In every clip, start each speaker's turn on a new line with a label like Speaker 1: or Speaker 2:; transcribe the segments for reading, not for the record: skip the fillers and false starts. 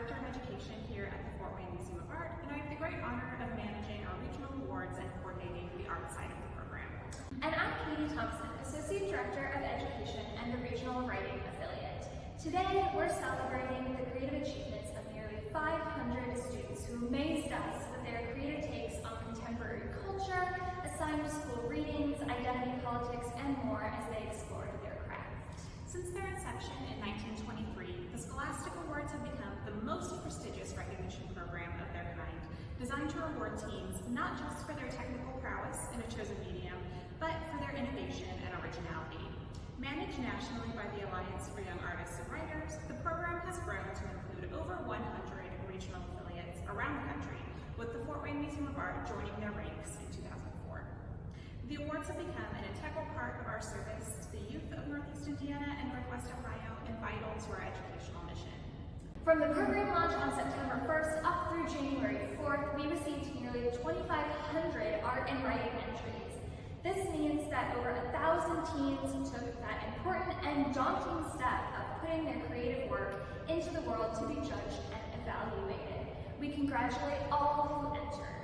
Speaker 1: Director of Education here at the Fort Wayne Museum of Art, and I have the great honor of managing our regional awards and coordinating the art side of the program.
Speaker 2: And I'm Katie Thompson, Associate Director of Education and the Regional Writing Affiliate. Today, we're celebrating the creative achievements of nearly 500 students who amazed us with their creative takes on contemporary culture, assigned school readings, identity politics, and more as they explored their craft.
Speaker 1: Since their inception in 1923, the Scholastic Awards have become the most prestigious recognition program of their kind, designed to reward teens not just for their technical prowess in a chosen medium, but for their innovation and originality. Managed nationally by the Alliance for Young Artists and Writers, the program has grown to include over 100 regional affiliates around the country, with the Fort Wayne Museum of Art joining their ranks in 2004. The awards have become an integral part of our service to the youth of Northeast Indiana and Northwest Ohio and vital to our educational mission.
Speaker 2: From the program launch on September 1st up through January 4th, we received nearly 2,500 art and writing entries. This means that over 1,000 teens took that important and daunting step of putting their creative work into the world to be judged and evaluated. We congratulate all who entered.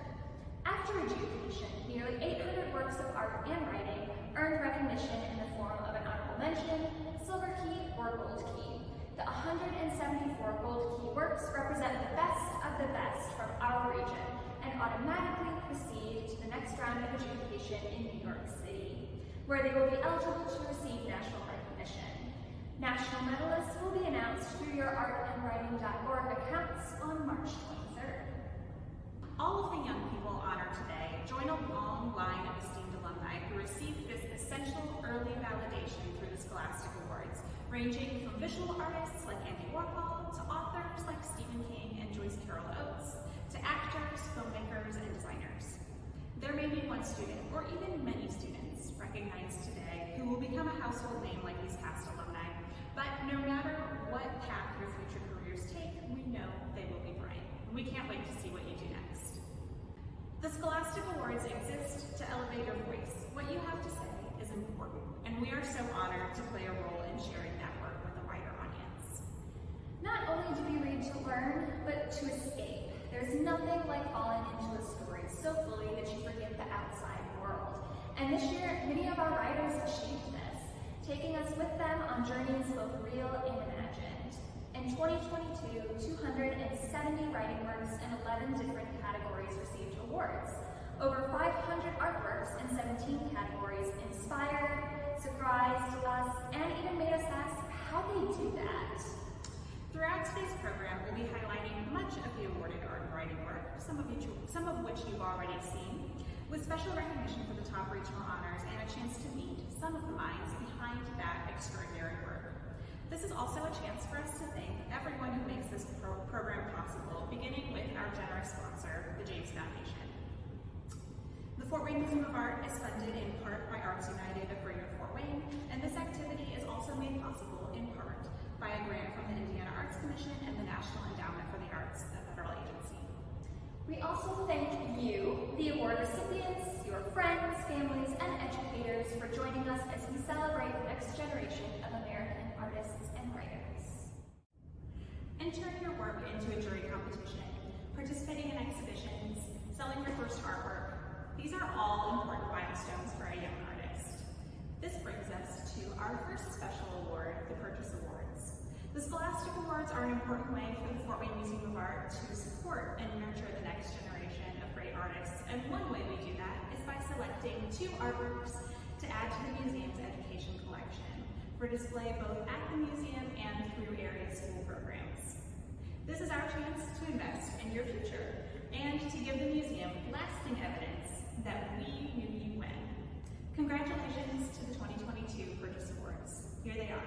Speaker 2: After adjudication, nearly 800 works of art and writing earned recognition in the form of an honorable mention, silver key, or gold key. The 174 gold key works represent the best of the best from our region and automatically proceed to the next round of adjudication in New York City, where they will be eligible to receive national recognition. National medalists will be announced through your artandwriting.org accounts on March 23rd.
Speaker 1: All of the young people honored today join a long line of esteemed alumni who received this essential early validation through the Scholastic Awards, ranging from visual artists like Andy Warhol to authors like Stephen King and Joyce Carol Oates, to actors, filmmakers, and designers. There may be one student, or even many students, recognized today who will become a household name like these past alumni, but no matter what path your future careers take, we know they will be bright. We can't wait to see what you do next. The Scholastic Awards exist to elevate your voice. What you have to say is important, and we are so honored to play a role in sharing that work with a wider audience.
Speaker 2: Not only do we read to learn, but to escape. There's nothing like falling into a story so fully that you forget the outside world. And this year, many of our writers achieved this, taking us with them on journeys both real and imagined. In 2022, 270 writing works in 11 different categories received awards. Over 500 artworks in 17 categories inspired, surprised us, and even made us ask how they do that.
Speaker 1: Throughout today's program, we'll be highlighting much of the awarded art and writing work, some of which you've already seen, with special recognition for the top regional honors and a chance to meet some of the minds behind that extraordinary work. This is also a chance for us to thank everyone who makes this program possible, beginning with our generous sponsor, the James Foundation. The Fort Wayne Museum of Art is funded in part by Arts United of Greater Fort Wayne, and this activity is also made possible in part by a grant from the Indiana Arts Commission and the National Endowment for the Arts, a federal agency.
Speaker 2: We also thank you, the award recipients, your friends, families, and educators for joining us as we celebrate the next generation of American artists and writers.
Speaker 1: Entering your work into a jury competition, participating in exhibitions, selling your first artwork, these are all important milestones for a young artist. This brings us to our first special award, the Purchase Awards. The Scholastic Awards are an important way for the Fort Wayne Museum of Art to support and nurture the next generation of great artists, and one way we do that is by selecting 2 artworks to add to the museum's education collection for display both at the museum and through area school programs. This is our chance to invest in your future and to give the museum lasting evidence that we knew you when. Congratulations to the 2022 Purchase Awards. Here they are.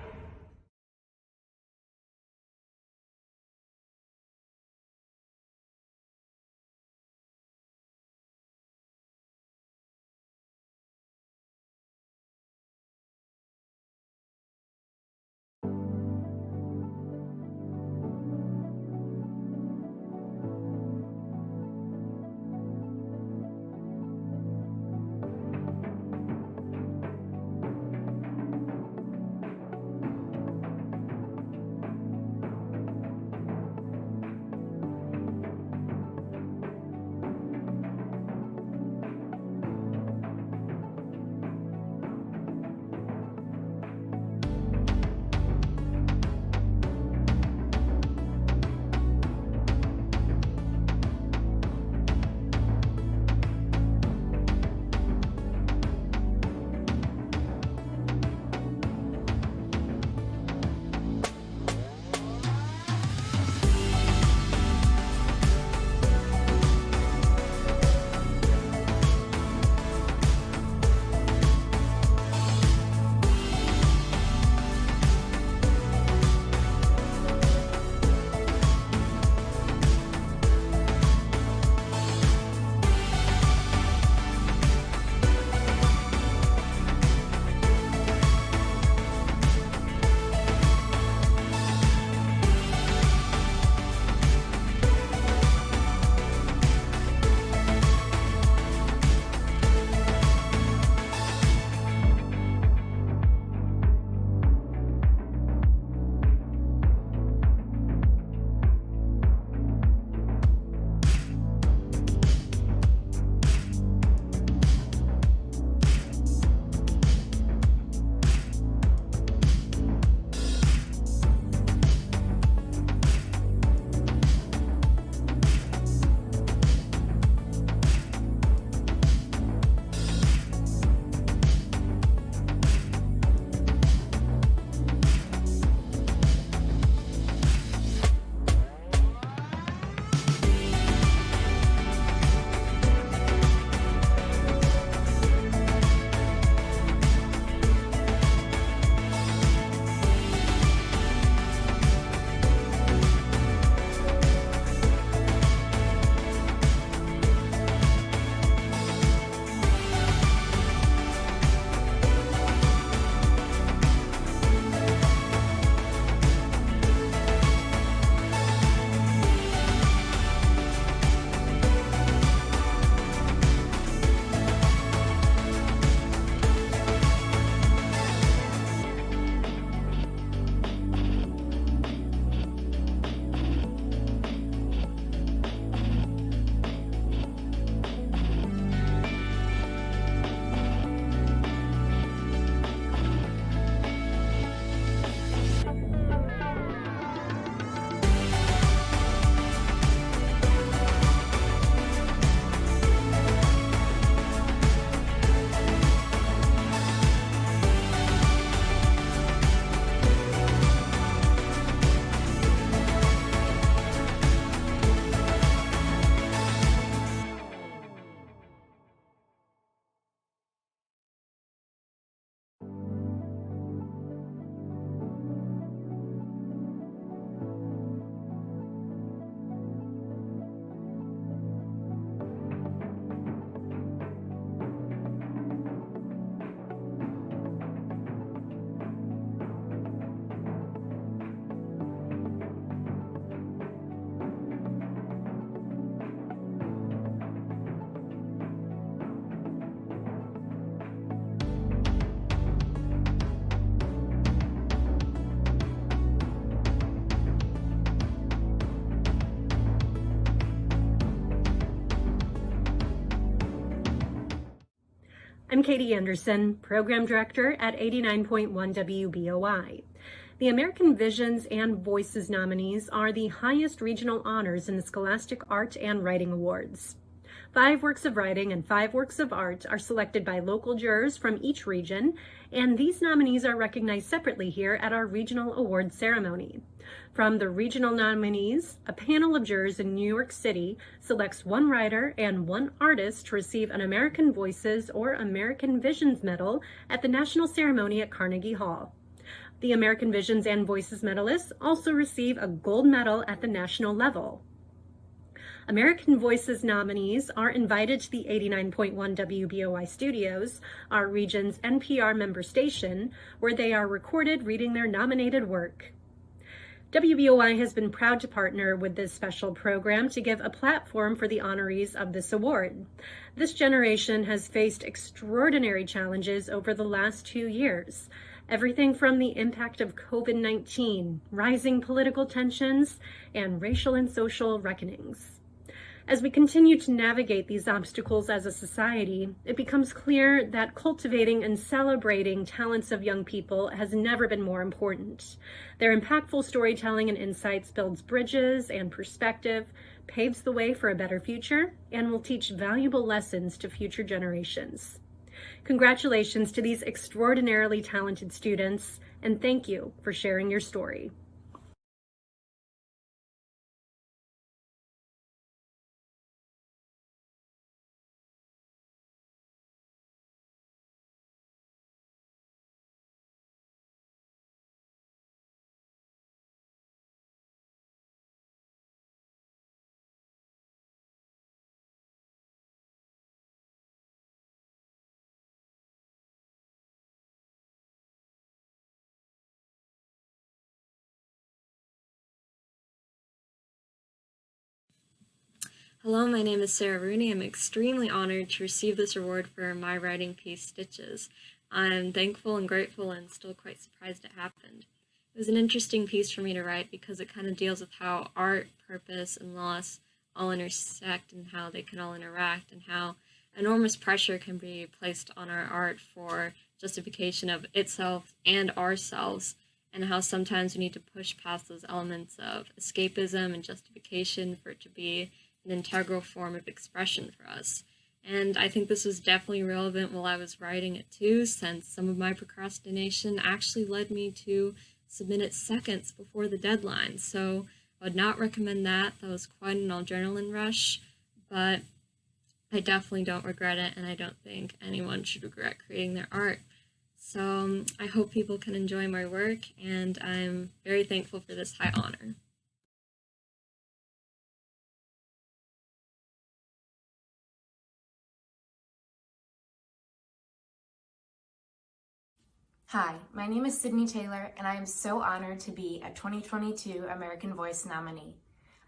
Speaker 3: I'm Katie Anderson, Program Director at 89.1 WBOI. The American Visions and Voices nominees are the highest regional honors in the Scholastic Art and Writing Awards. 5 works of writing and 5 works of art are selected by local jurors from each region, and these nominees are recognized separately here at our regional award ceremony. From the regional nominees, a panel of jurors in New York City selects 1 writer and 1 artist to receive an American Voices or American Visions Medal at the national ceremony at Carnegie Hall. The American Visions and Voices medalists also receive a gold medal at the national level. American Voices nominees are invited to the 89.1 WBOI studios, our region's NPR member station, where they are recorded reading their nominated work. WBOI has been proud to partner with this special program to give a platform for the honorees of this award. This generation has faced extraordinary challenges over the last 2 years. Everything from the impact of COVID-19, rising political tensions, and racial and social reckonings. As we continue to navigate these obstacles as a society, it becomes clear that cultivating and celebrating talents of young people has never been more important. Their impactful storytelling and insights builds bridges and perspective, paves the way for a better future, and will teach valuable lessons to future generations. Congratulations to these extraordinarily talented students, and thank you for sharing your story.
Speaker 4: Hello, my name is Sarah Rooney. I'm extremely honored to receive this award for my writing piece, Stitches. I'm thankful and grateful and still quite surprised it happened. It was an interesting piece for me to write because it kind of deals with how art, purpose, and loss all intersect and how they can all interact and how enormous pressure can be placed on our art for justification of itself and ourselves, and how sometimes we need to push past those elements of escapism and justification for it to be an integral form of expression for us. And I think this was definitely relevant while I was writing it too, since some of my procrastination actually led me to submit it seconds before the deadline. So I would not recommend that. That was quite an adrenaline rush, but I definitely don't regret it, and I don't think anyone should regret creating their art. So I hope people can enjoy my work, and I'm very thankful for this high honor.
Speaker 5: Hi, my name is Sydney Taylor, and I am so honored to be a 2022 American Voice nominee.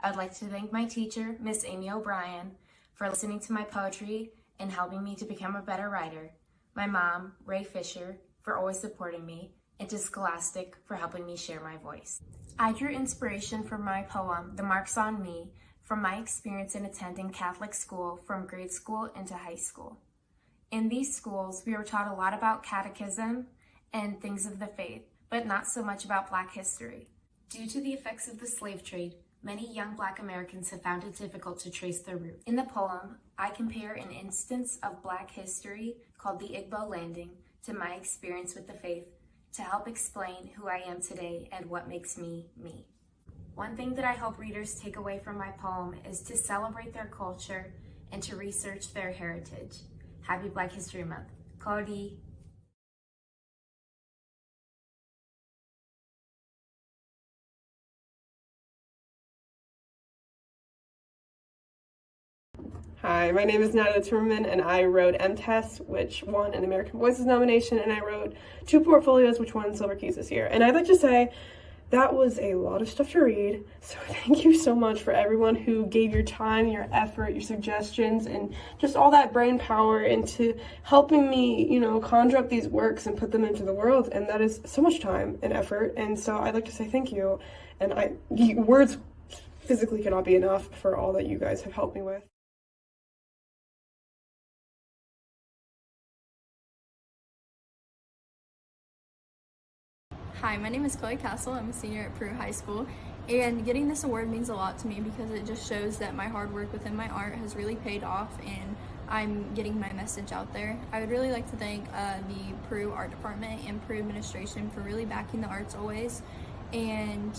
Speaker 5: I would like to thank my teacher, Miss Amy O'Brien, for listening to my poetry and helping me to become a better writer, my mom, Ray Fisher, for always supporting me, and to Scholastic for helping me share my voice. I drew inspiration from my poem, The Marks on Me, from my experience in attending Catholic school from grade school into high school. In these schools, we were taught a lot about catechism and things of the faith, but not so much about Black history. Due to the effects of the slave trade, many young Black Americans have found it difficult to trace their roots. In the poem, I compare an instance of Black history called the Igbo Landing to my experience with the faith to help explain who I am today and what makes me, me. One thing that I hope readers take away from my poem is to celebrate their culture and to research their heritage. Happy Black History Month. Cody.
Speaker 6: Hi, my name is Natalie Timmerman, and I wrote M-Test, which won an American Voices nomination, and I wrote 2 portfolios, which won Silver Keys this year. And I'd like to say that was a lot of stuff to read, so thank you so much for everyone who gave your time, your effort, your suggestions, and just all that brain power into helping me, conjure up these works and put them into the world. And that is so much time and effort, and so I'd like to say thank you. And words physically cannot be enough for all that you guys have helped me with.
Speaker 7: Hi, my name is Chloe Castle. I'm a senior at Peru High School, and getting this award means a lot to me because it just shows that my hard work within my art has really paid off and I'm getting my message out there. I would really like to thank the Peru Art Department and Peru Administration for really backing the arts always, and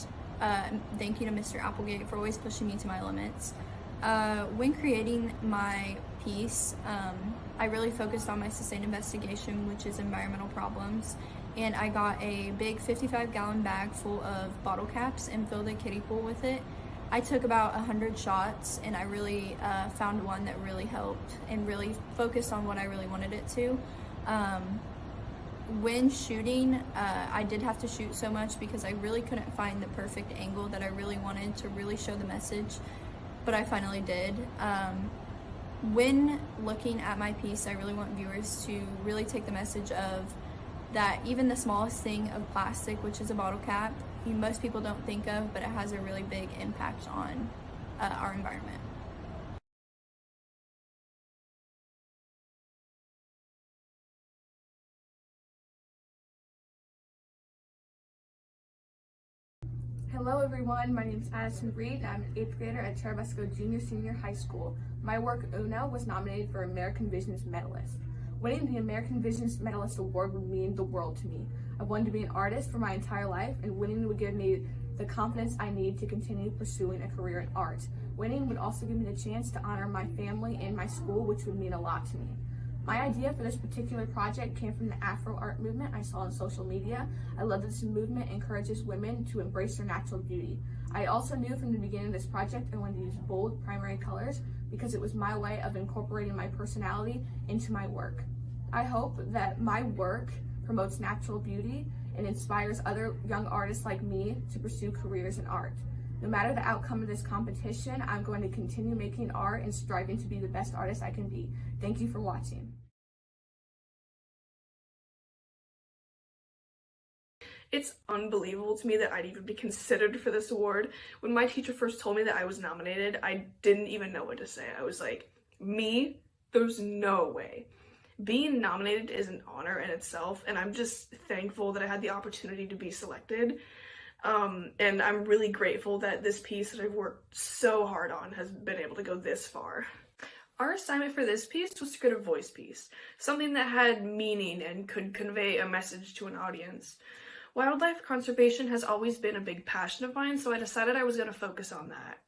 Speaker 7: thank you to Mr. Applegate for always pushing me to my limits. When creating my piece, I really focused on my sustained investigation, which is environmental problems, and I got a big 55-gallon bag full of bottle caps and filled a kiddie pool with it. I took about 100 shots, and I really found one that really helped and really focused on what I really wanted it to. When shooting, I did have to shoot so much because I really couldn't find the perfect angle that I really wanted to really show the message, but I finally did. When looking at my piece, I really want viewers to really take the message of that even the smallest thing of plastic, which is a bottle cap, most people don't think of, but it has a really big impact on our environment.
Speaker 8: Hello everyone, my name is Addison Reed and I'm an 8th grader at Cherubusco Senior High School. My work, Uno, was nominated for American Visions Medalist. Winning the American Visions Medalist Award would mean the world to me. I wanted to be an artist for my entire life, and winning would give me the confidence I need to continue pursuing a career in art. Winning would also give me the chance to honor my family and my school, which would mean a lot to me. My idea for this particular project came from the Afro art movement I saw on social media. I love that this movement encourages women to embrace their natural beauty. I also knew from the beginning of this project I wanted to use bold primary colors because it was my way of incorporating my personality into my work. I hope that my work promotes natural beauty and inspires other young artists like me to pursue careers in art. No matter the outcome of this competition, I'm going to continue making art and striving to be the best artist I can be. Thank you for watching.
Speaker 6: It's unbelievable to me that I'd even be considered for this award. When my teacher first told me that I was nominated, I didn't even know what to say. I was like, me? There's no way. Being nominated is an honor in itself, and I'm just thankful that I had the opportunity to be selected. And I'm really grateful that this piece that I've worked so hard on has been able to go this far. Our assignment for this piece was to create a voice piece, something that had meaning and could convey a message to an audience. Wildlife conservation has always been a big passion of mine, so I decided I was going to focus on that.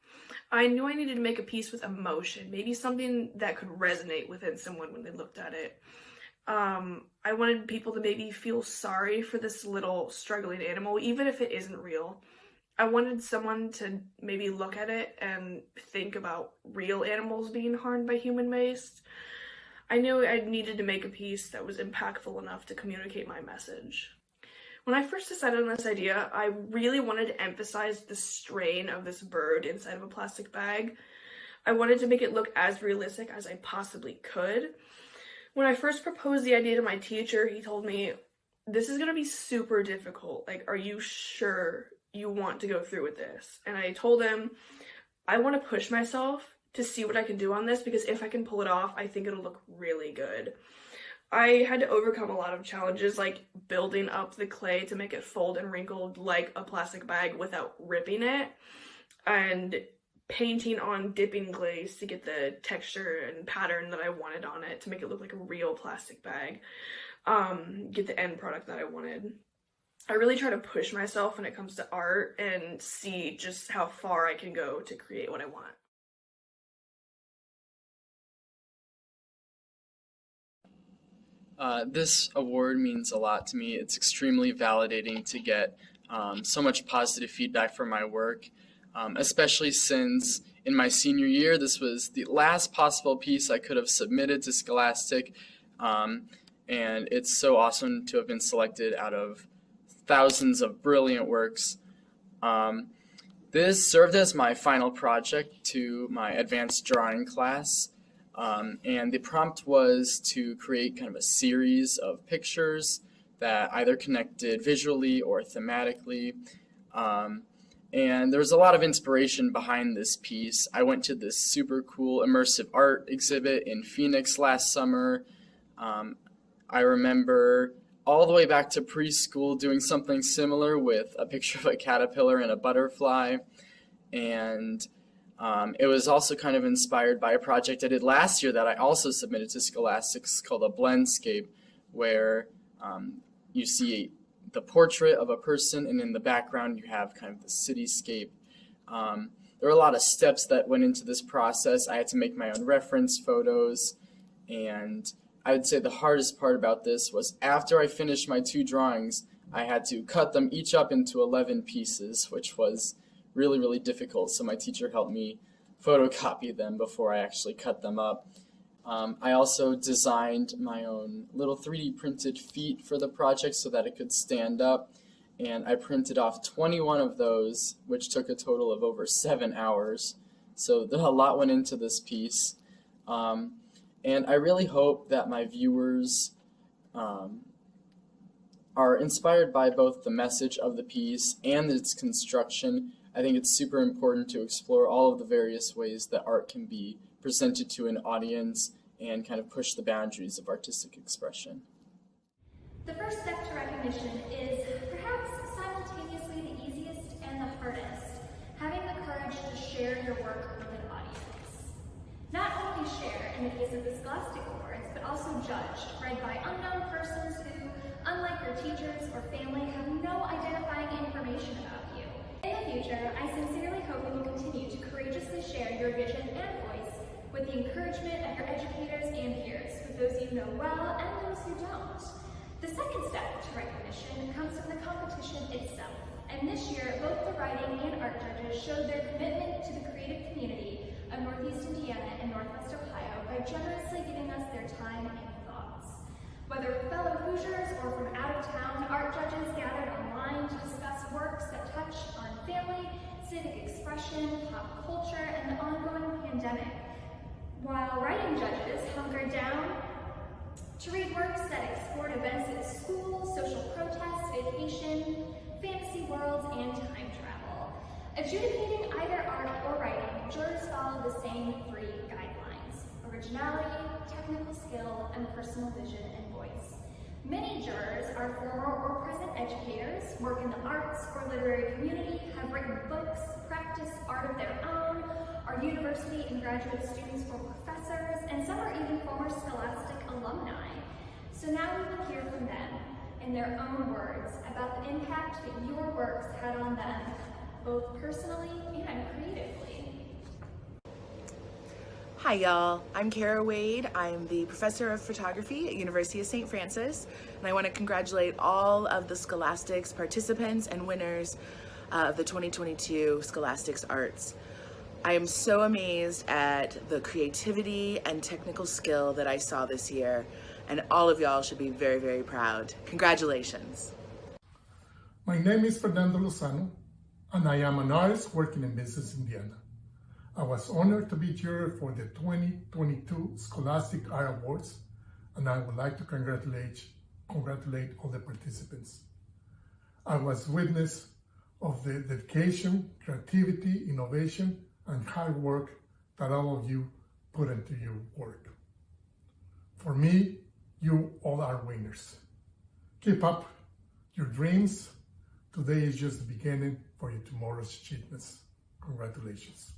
Speaker 6: I knew I needed to make a piece with emotion, maybe something that could resonate within someone when they looked at it. I wanted people to maybe feel sorry for this little struggling animal, even if it isn't real. I wanted someone to maybe look at it and think about real animals being harmed by human waste. I knew I needed to make a piece that was impactful enough to communicate my message. When I first decided on this idea, I really wanted to emphasize the strain of this bird inside of a plastic bag. I wanted to make it look as realistic as I possibly could. When I first proposed the idea to my teacher, he told me, this is going to be super difficult. Like, are you sure you want to go through with this? And I told him, I want to push myself to see what I can do on this, because if I can pull it off, I think it'll look really good. I had to overcome a lot of challenges, like building up the clay to make it fold and wrinkled like a plastic bag without ripping it, and painting on dipping glaze to get the texture and pattern that I wanted on it to make it look like a real plastic bag, get the end product that I wanted. I really try to push myself when it comes to art and see just how far I can go to create what I want.
Speaker 9: This award means a lot to me. It's extremely validating to get so much positive feedback for my work, especially since in my senior year, this was the last possible piece I could have submitted to Scholastic, and it's so awesome to have been selected out of thousands of brilliant works. This served as my final project to my advanced drawing class. And the prompt was to create kind of a series of pictures that either connected visually or thematically. And there was a lot of inspiration behind this piece. I went to this super cool immersive art exhibit in Phoenix last summer. I remember all the way back to preschool doing something similar with a picture of a caterpillar and a butterfly. And it was also kind of inspired by a project I did last year that I also submitted to Scholastic. It's called a Blendscape, where you see the portrait of a person, and in the background you have kind of the cityscape. There were a lot of steps that went into this process. I had to make my own reference photos, and I would say the hardest part about this was after I finished my 2 drawings, I had to cut them each up into 11 pieces, which was really, really difficult. So my teacher helped me photocopy them before I actually cut them up. I also designed my own little 3D printed feet for the project so that it could stand up. And I printed off 21 of those, which took a total of over 7 hours. So a lot went into this piece. And I really hope that my viewers are inspired by both the message of the piece and its construction. I think it's super important to explore all of the various ways that art can be presented to an audience and kind of push the boundaries of artistic expression.
Speaker 2: The first step to recognition is perhaps simultaneously the easiest and the hardest, having the courage to share your work with an audience. Not only share in the case of the Scholastic Awards, but also judged, read by unknown persons who, unlike your teachers or family, have no identifying information about you. In the future, I sincerely hope you will continue to courageously share your vision and voice with the encouragement of your educators and peers, with those you know well and those who don't. The second step to recognition comes from the competition itself. And this year, both the writing and art judges showed their commitment to the creative community of Northeast Indiana and Northwest Ohio by generously giving us their time and thoughts. Whether fellow Hoosiers or from out of town, art judges gathered online to discuss works that touch on family, civic expression, pop culture, and the ongoing pandemic, while writing judges hunkered down to read works that explored events at school, social protests, vacation, fantasy worlds, and time travel. Adjudicating either art or writing, jurors follow the same 3 guidelines: originality, technical skill, and personal vision and voice. Many jurors are former or present educators, work in the arts or literary community, have written books, practice art of their own, are university and graduate students or professors, and some are even former Scholastic alumni. So now we will hear from them in their own words about the impact that your works had on them, both personally and creatively.
Speaker 10: Hi y'all, I'm Kara Wade. I'm the professor of photography at University of St. Francis, and I want to congratulate all of the Scholastics participants and winners of the 2022 Scholastics Arts. I am so amazed at the creativity and technical skill that I saw this year, and all of y'all should be very, very proud. Congratulations.
Speaker 11: My name is Fernando Lozano, and I am an artist working in Business, Indiana. I was honored to be juror for the 2022 Scholastic Art Awards, and I would like to congratulate all the participants. I was witness of the dedication, creativity, innovation, and hard work that all of you put into your work. For me, you all are winners. Keep up your dreams. Today is just the beginning for your tomorrow's achievements. Congratulations.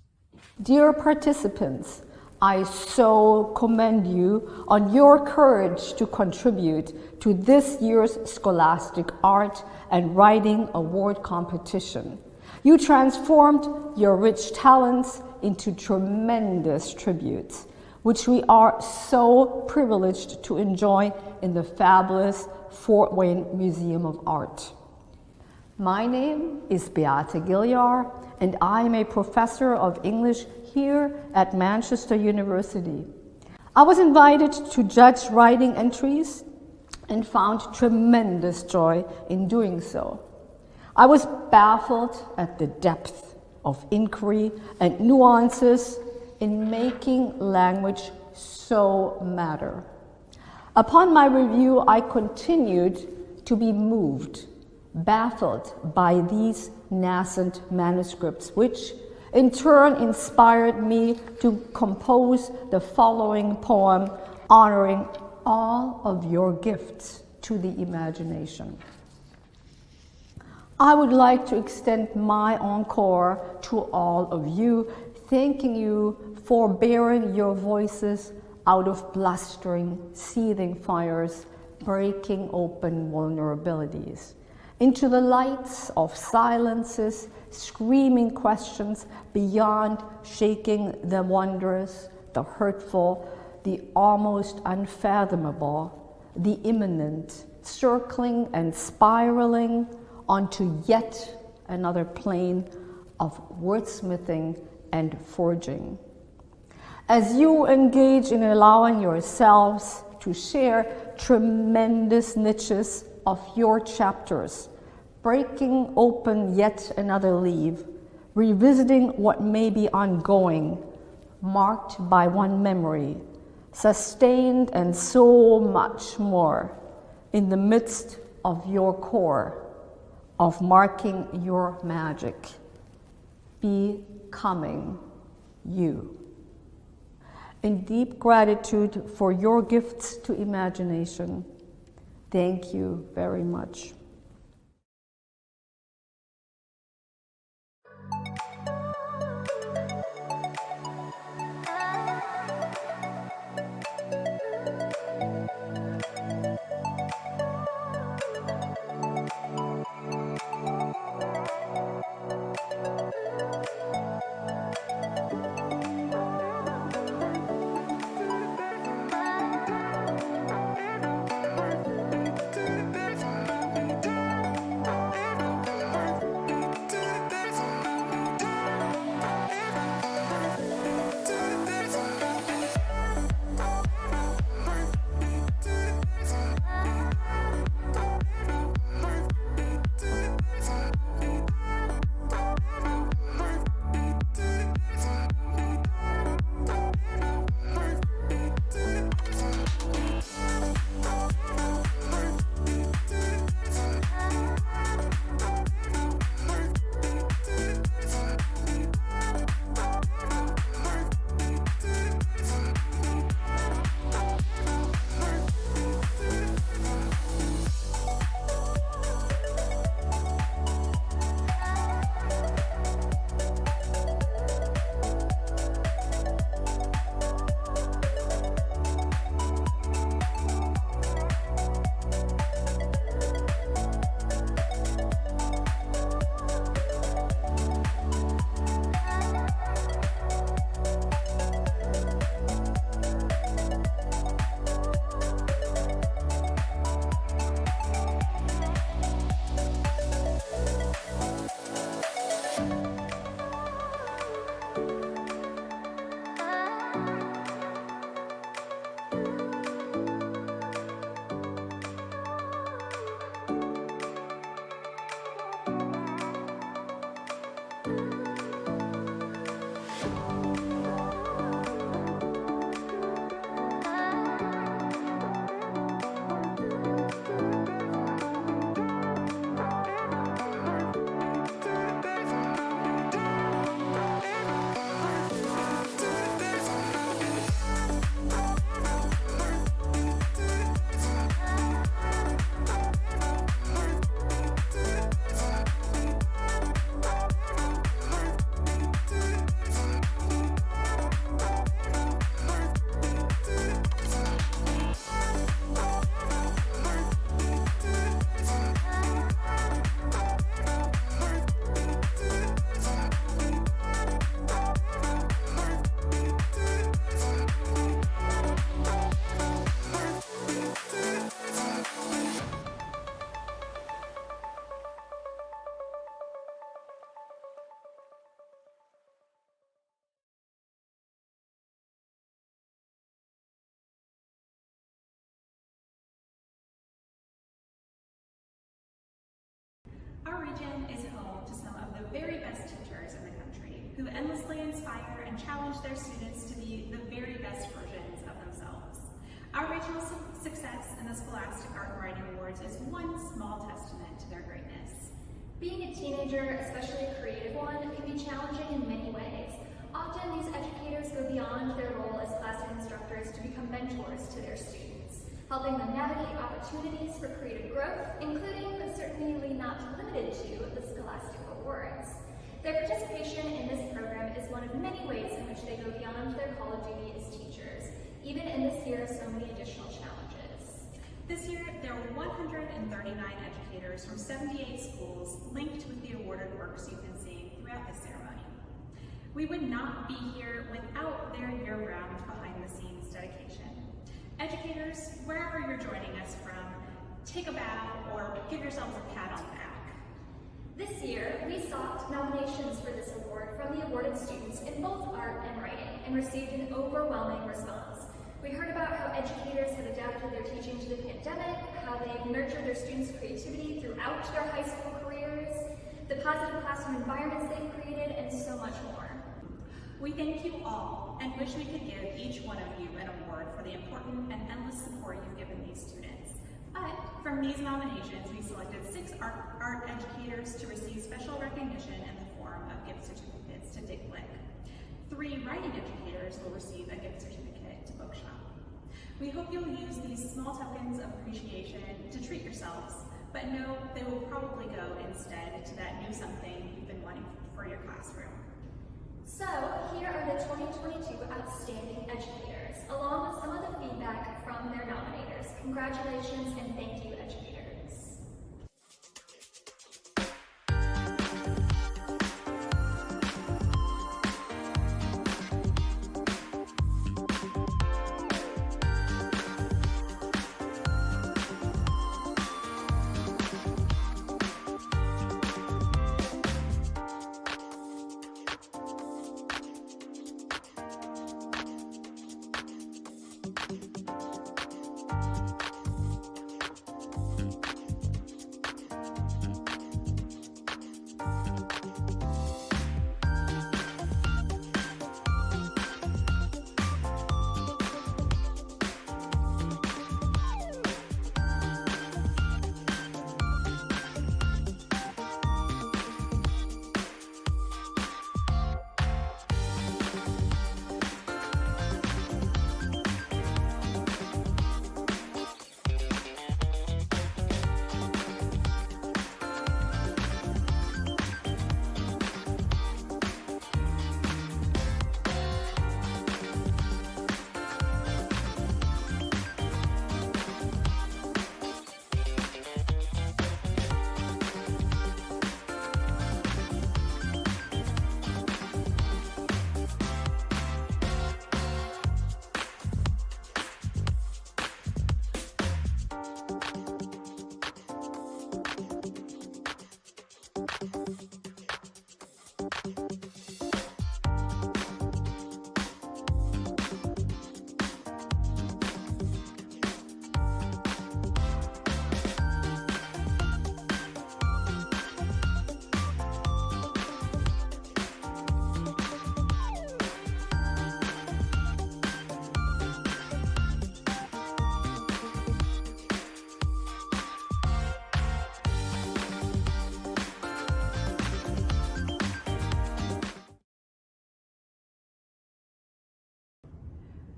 Speaker 12: Dear participants, I so commend you on your courage to contribute to this year's Scholastic Art and Writing Award competition. You transformed your rich talents into tremendous tributes, which we are so privileged to enjoy in the fabulous Fort Wayne Museum of Art. My name is Beate Gilliar, and I am a professor of English here at Manchester University. I was invited to judge writing entries and found tremendous joy in doing so. I was baffled at the depth of inquiry and nuances in making language so matter. Upon my review, I continued to be moved, baffled by these nascent manuscripts, which in turn inspired me to compose the following poem honoring all of your gifts to the imagination. I would like to extend my encore to all of you, thanking you for bearing your voices out of blustering, seething fires, breaking open vulnerabilities, into the lights of silences, screaming questions beyond shaking the wondrous, the hurtful, the almost unfathomable, the imminent, circling and spiraling onto yet another plane of wordsmithing and forging. As you engage in allowing yourselves to share tremendous niches of your chapters, breaking open yet another leaf, revisiting what may be ongoing, marked by one memory, sustained and so much more, in the midst of your core, of marking your magic, becoming you. In deep gratitude for your gifts to imagination, thank you very much.
Speaker 1: Our region is home to some of the very best teachers in the country who endlessly inspire and challenge their students to be the very best versions of themselves. Our regional success in the Scholastic Art and Writing Awards is one small testament to their greatness.
Speaker 2: Being a teenager, especially a creative one, can be challenging in many ways. Often these educators go beyond their role as classroom instructors to become mentors to their students. helping them navigate opportunities for creative growth, including but certainly not limited to the Scholastic Awards. Their participation in this program is one of many ways in which they go beyond their call of duty as teachers, even in this year of so many additional challenges.
Speaker 1: This year, there were 139 educators from 78 schools linked with the awarded works you've been seeing throughout the ceremony. We would not be here without their year-round behind-the-scenes dedication. Educators, wherever you're joining us from, take a bow or give yourselves a pat on the back.
Speaker 2: This year, we sought nominations for this award from the awarded students in both art and writing and received an overwhelming response. We heard about how educators have adapted their teaching to the pandemic, how they've nurtured their students' creativity throughout their high school careers, the positive classroom environments they've created, and so much more.
Speaker 1: We thank you all and wish we could give each one of you an award for the important and endless support you've given these students. But from these nominations, we selected 6 art educators to receive special recognition in the form of gift certificates to Dick Blick. 3 writing educators will receive a gift certificate to Bookshop. We hope you'll use these small tokens of appreciation to treat yourselves, but know they will probably go instead to that new something you've been wanting for your classroom.
Speaker 2: So, here are the 2022 Outstanding Educators, along with some of the feedback from their nominators. Congratulations and thank you, educators.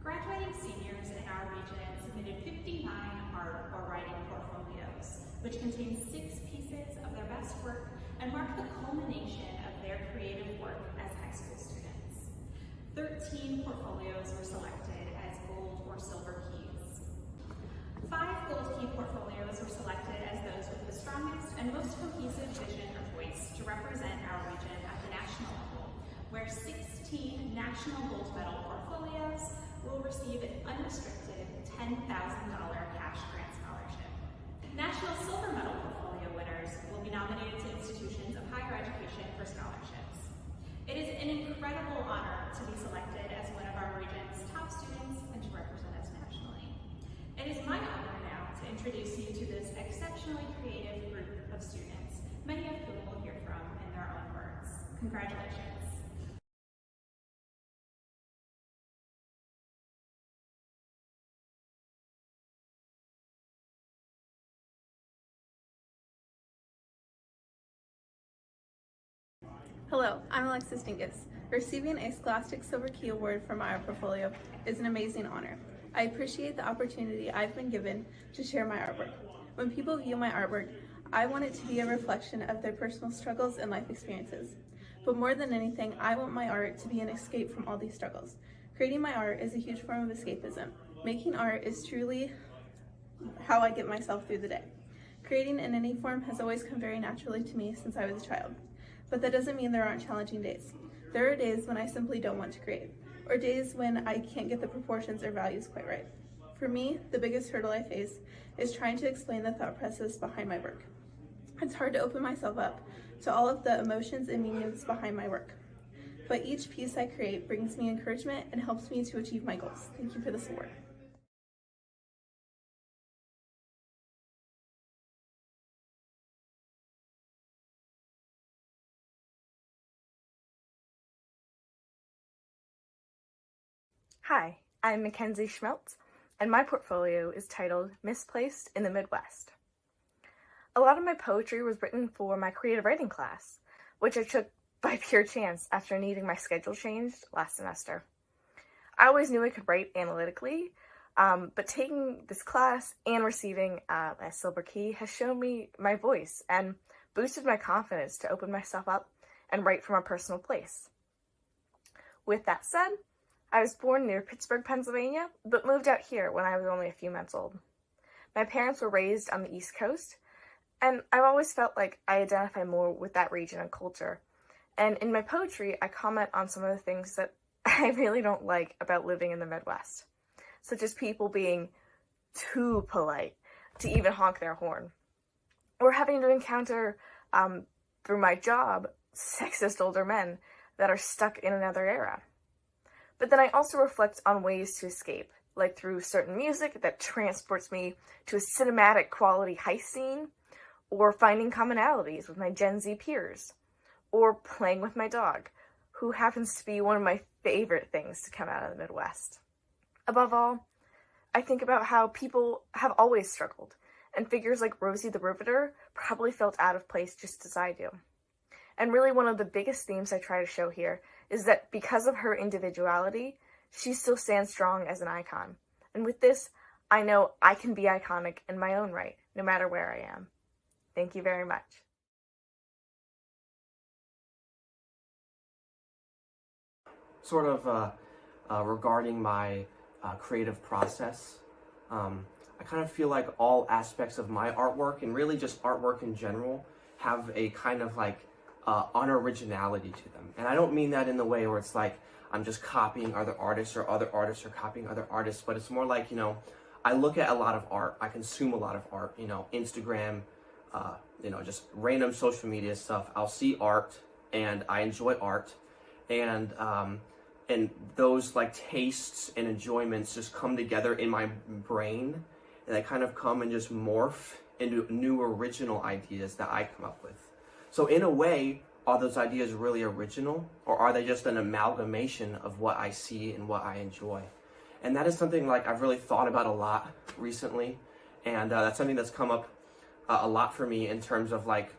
Speaker 1: Graduating seniors in our region submitted 59 art or writing portfolios, which contain 6 pieces of their best work and mark the culmination of their creative work as high school students. 13 portfolios were selected as gold or silver keys. 5 gold key portfolios were selected as those with the strongest and most cohesive vision or voice to represent our region at the national level, where 16 national gold medal portfolios will receive an unrestricted $10,000 cash grant scholarship. National silver medal portfolio winners will be nominated to institutions of higher education for scholarships. It is an incredible honor to be selected as one of our region's top students and to represent us nationally. It is my honor now to introduce you to this exceptionally creative group of students, many of whom we'll hear from in their own words. Congratulations.
Speaker 13: Hello, I'm Alexis Dingus. Receiving a Scholastic Silver Key Award for my art portfolio is an amazing honor. I appreciate the opportunity I've been given to share my artwork. When people view my artwork, I want it to be a reflection of their personal struggles and life experiences. But more than anything, I want my art to be an escape from all these struggles. Creating my art is a huge form of escapism. Making art is truly how I get myself through the day. Creating in any form has always come very naturally to me since I was a child. But that doesn't mean there aren't challenging days. There are days when I simply don't want to create, or days when I can't get the proportions or values quite right. For me, the biggest hurdle I face is trying to explain the thought process behind my work. It's hard to open myself up to all of the emotions and meanings behind my work. But each piece I create brings me encouragement and helps me to achieve my goals. Thank you for this award.
Speaker 14: Hi, I'm Mackenzie Schmeltz, and my portfolio is titled Misplaced in the Midwest. A lot of my poetry was written for my creative writing class, which I took by pure chance after needing my schedule changed last semester. I always knew I could write analytically, but taking this class and receiving a silver key has shown me my voice and boosted my confidence to open myself up and write from a personal place. With that said, I was born near Pittsburgh, Pennsylvania, but moved out here when I was only a few months old. My parents were raised on the East Coast, and I've always felt like I identify more with that region and culture. And in my poetry, I comment on some of the things that I really don't like about living in the Midwest, such as people being too polite to even honk their horn, or having to encounter, through my job, sexist older men that are stuck in another era. But then I also reflect on ways to escape, like through certain music that transports me to a cinematic quality heist scene, or finding commonalities with my Gen Z peers, or playing with my dog, who happens to be one of my favorite things to come out of the Midwest. Above all, I think about how people have always struggled, and figures like Rosie the Riveter probably felt out of place just as I do. And really one of the biggest themes I try to show here is that because of her individuality, she still stands strong as an icon. And with this, I know I can be iconic in my own right, no matter where I am. Thank you very much.
Speaker 15: Sort of regarding my creative process, I kind of feel like all aspects of my artwork, and really just artwork in general, have a kind of like unoriginality to them. And I don't mean that in the way where it's like I'm just copying other artists or other artists are copying other artists, but it's more like, you know, I look at a lot of art, I consume a lot of art, you know, Instagram, you know, just random social media stuff. I'll see art and I enjoy art, and those like tastes and enjoyments just come together in my brain, and they kind of come and just morph into new original ideas that I come up with. So in a way, are those ideas really original, or are they just an amalgamation of what I see and what I enjoy? And that is something like I've really thought about a lot recently, and that's something that's come up a lot for me in terms of like,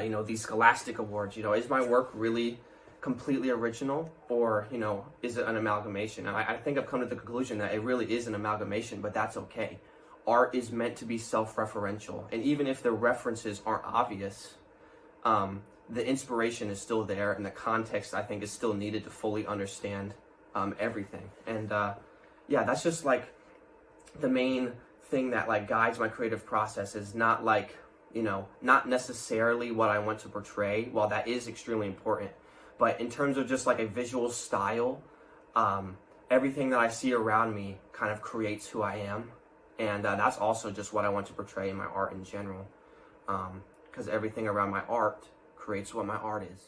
Speaker 15: you know, these Scholastic awards. You know, is my work really completely original, or, you know, is it an amalgamation? And I think I've come to the conclusion that it really is an amalgamation, but that's okay. Art is meant to be self-referential, and even if the references aren't obvious, the inspiration is still there, and the context, I think, is still needed to fully understand everything. And yeah, that's just like the main thing that like guides my creative process, is not like, you know, not necessarily what I want to portray, while that is extremely important, but in terms of just like a visual style, everything that I see around me kind of creates who I am, and that's also just what I want to portray in my art in general, because everything around my art creates what my art is.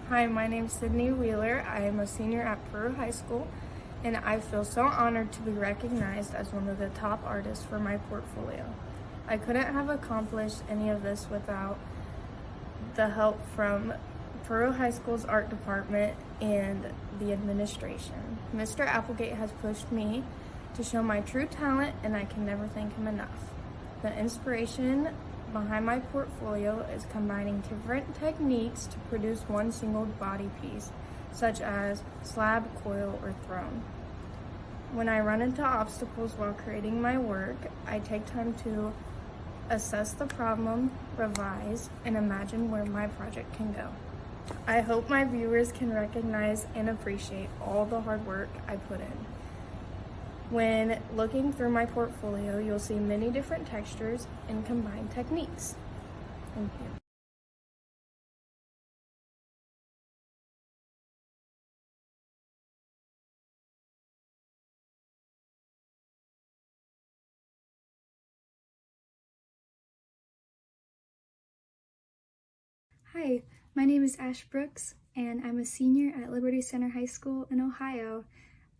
Speaker 16: Hi, my name is Sydney Wheeler. I am a senior at Peru High School, and I feel so honored to be recognized as one of the top artists for my portfolio. I couldn't have accomplished any of this without the help from Peru High School's art department and the administration. Mr. Applegate has pushed me to show my true talent, and I can never thank him enough. The inspiration behind my portfolio is combining different techniques to produce one single body piece, such as slab, coil, or throne. When I run into obstacles while creating my work, I take time to assess the problem, revise, and imagine where my project can go. I hope my viewers can recognize and appreciate all the hard work I put in. When looking through my portfolio, you'll see many different textures and combined techniques. Thank you.
Speaker 17: Hi, my name is Ash Brooks, and I'm a senior at Liberty Center High School in Ohio.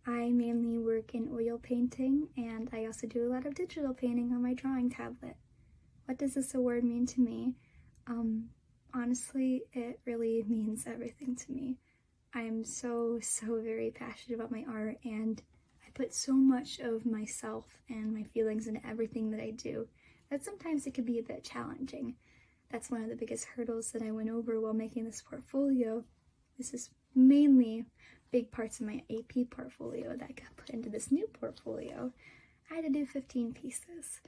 Speaker 17: I mainly work in oil painting, and I also do a lot of digital painting on my drawing tablet. What does this award mean to me? Honestly, it really means everything to me. I'm so very passionate about my art, and I put so much of myself and my feelings into everything that I do that sometimes it can be a bit challenging. That's one of the biggest hurdles that I went over while making this portfolio. This is mainly big parts of my AP portfolio that got put into this new portfolio. I had to do 15 pieces.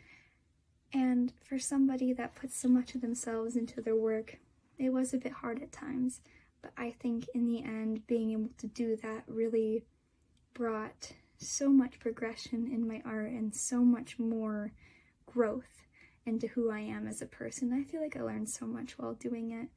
Speaker 17: And for somebody that puts so much of themselves into their work, it was a bit hard at times. But I think in the end, being able to do that really brought so much progression in my art and so much more growth into who I am as a person. I feel like I learned so much while doing it.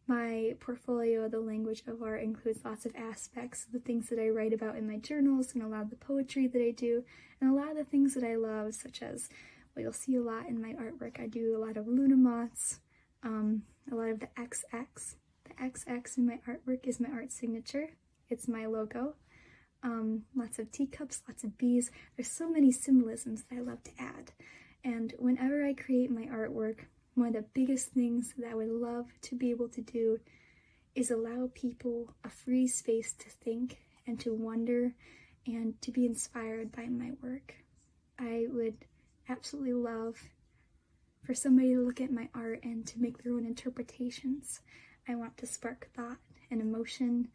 Speaker 17: My portfolio, the language of art, includes lots of aspects of the things that I write about in my journals and a lot of the poetry that I do, and a lot of the things that I love, such as what you'll see a lot in my artwork. I do a lot of lunamoths, a lot of the XX. The XX in my artwork is my art signature. It's my logo. Lots of teacups, lots of bees. There's so many symbolisms that I love to add. And whenever I create my artwork, one of the biggest things that I would love to be able to do is allow people a free space to think and to wonder and to be inspired by my work. I would absolutely love for somebody to look at my art and to make their own interpretations. I want to spark thought and emotion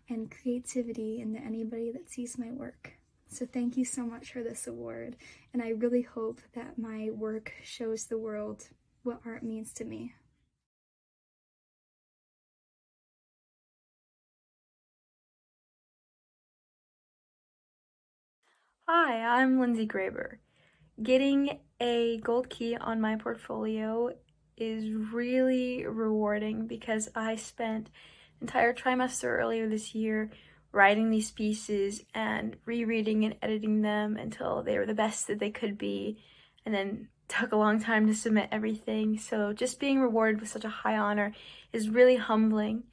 Speaker 17: and creativity into anybody that sees my work. So thank you so much for this award, and I really hope that my work shows the world what art means to me.
Speaker 18: Hi, I'm Lindsay Graber. Getting a gold key on my portfolio is really rewarding because I spent an entire trimester earlier this year writing these pieces and rereading and editing them until they were the best that they could be, and then took a long time to submit everything. So just being rewarded with such a high honor is really humbling,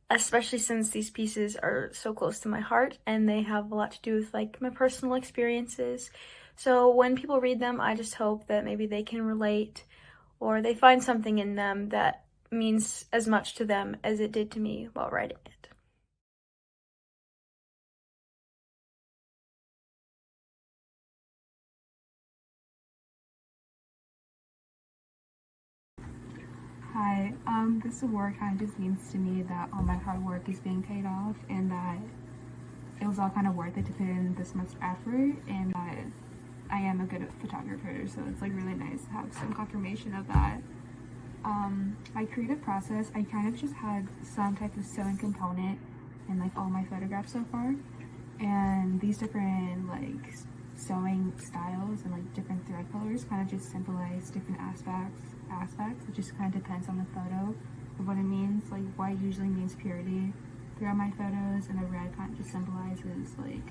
Speaker 18: especially since these pieces are so close to my heart and they have a lot to do with like my personal experiences. So when people read them, I just hope that maybe they can relate or they find something in them that means as much to them as it did to me while writing it.
Speaker 19: Hi, this award kind of just means to me that all my hard work is being paid off and that it was all kind of worth it to put in this much effort, and that I am a good photographer, so it's like really nice to have some confirmation of that. My creative process, I kind of just had some type of sewing component in like all my photographs so far, and these different like sewing styles and like different thread colors kind of just symbolize different aspects. It just kind of depends on the photo of what it means. Like white usually means purity throughout my photos, and the red kind of just symbolizes like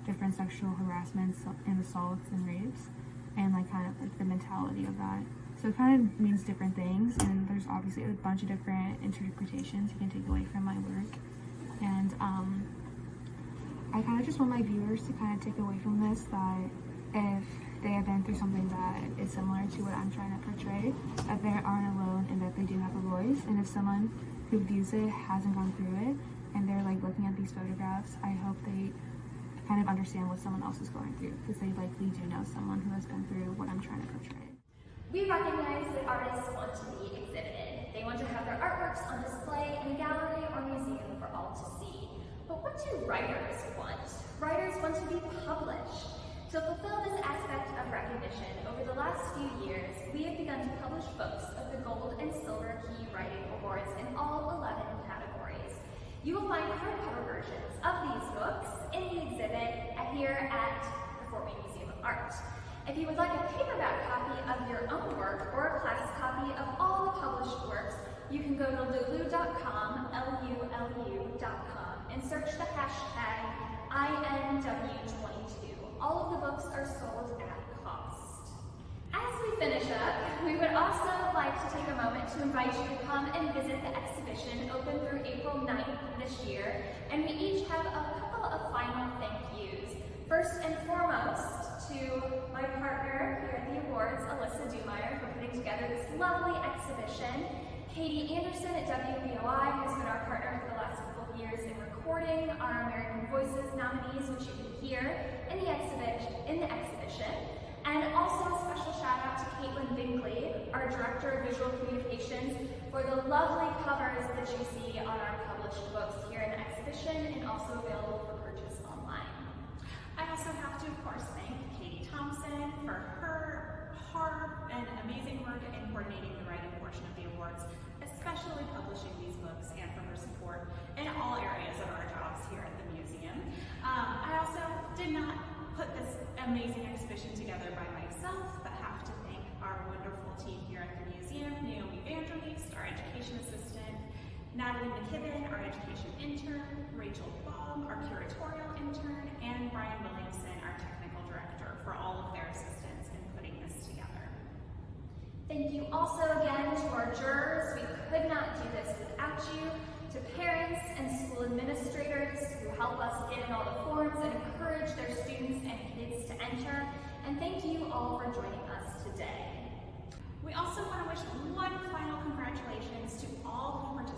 Speaker 19: different sexual harassments and assaults and rapes, and like kind of like the mentality of that. So it kind of means different things, and there's obviously a bunch of different interpretations you can take away from my work. And I kind of just want my viewers to kind of take away from this that if they have been through something that is similar to what I'm trying to portray, that they aren't alone and that they do have a voice. And if someone who views it hasn't gone through it and they're like looking at these photographs, I hope they kind of understand what someone else is going through, because they likely do know someone who has been through what I'm trying to portray.
Speaker 2: We recognize that artists want to be exhibited. They want to have their artworks on display in a gallery or museum for all to see. But what do writers want? Writers want to be published. To fulfill this aspect of recognition, over the last few years, we have begun to publish books of the Gold and Silver Key Writing Awards in all 11 categories. You will find hardcover versions of these books in the exhibit here at the Fort Wayne Museum of Art. If you would like a paperback copy of your own work or a class copy of all the published works, you can go to lulu.com, LULU.com, and search the hashtag INW22. All of the books are sold at cost. As we finish up, we would also like to take a moment to invite you to come and visit the exhibition open through April 9th this year, and we each have a couple of final thank yous. First and foremost, to my partner here at the awards, Alyssa Dumeyer, for putting together this lovely exhibition. Katie Anderson at FWMoA has been our partner for the last couple of years in recording our American Voices nominees, which you can hear in the exhibition. And also a special shout out to Caitlin Binkley, our Director of Visual Communications, for the lovely covers that you see on our published books here in the exhibition and also available for purchase online.
Speaker 1: I also have to, of course, thank Katie Thompson for her hard and amazing work in coordinating the writing portion of the awards, especially publishing these books, and for her support in all areas of our jobs here at the museum. I also did not put this amazing exhibition together by myself, but have to thank our wonderful team here at the museum, Naomi Vanderleest, our education assistant, Natalie McKibben, our education intern, Rachel Baum, our curatorial intern, and Brian Williamson, our technical director, for all of their assistance in putting this together.
Speaker 2: Thank you also again to our jurors. We could not do this without you. To parents and school administrators who help us get in all the forms and encourage their students and kids to enter. And thank you all for joining us today.
Speaker 1: We also want to wish one final congratulations to all who participated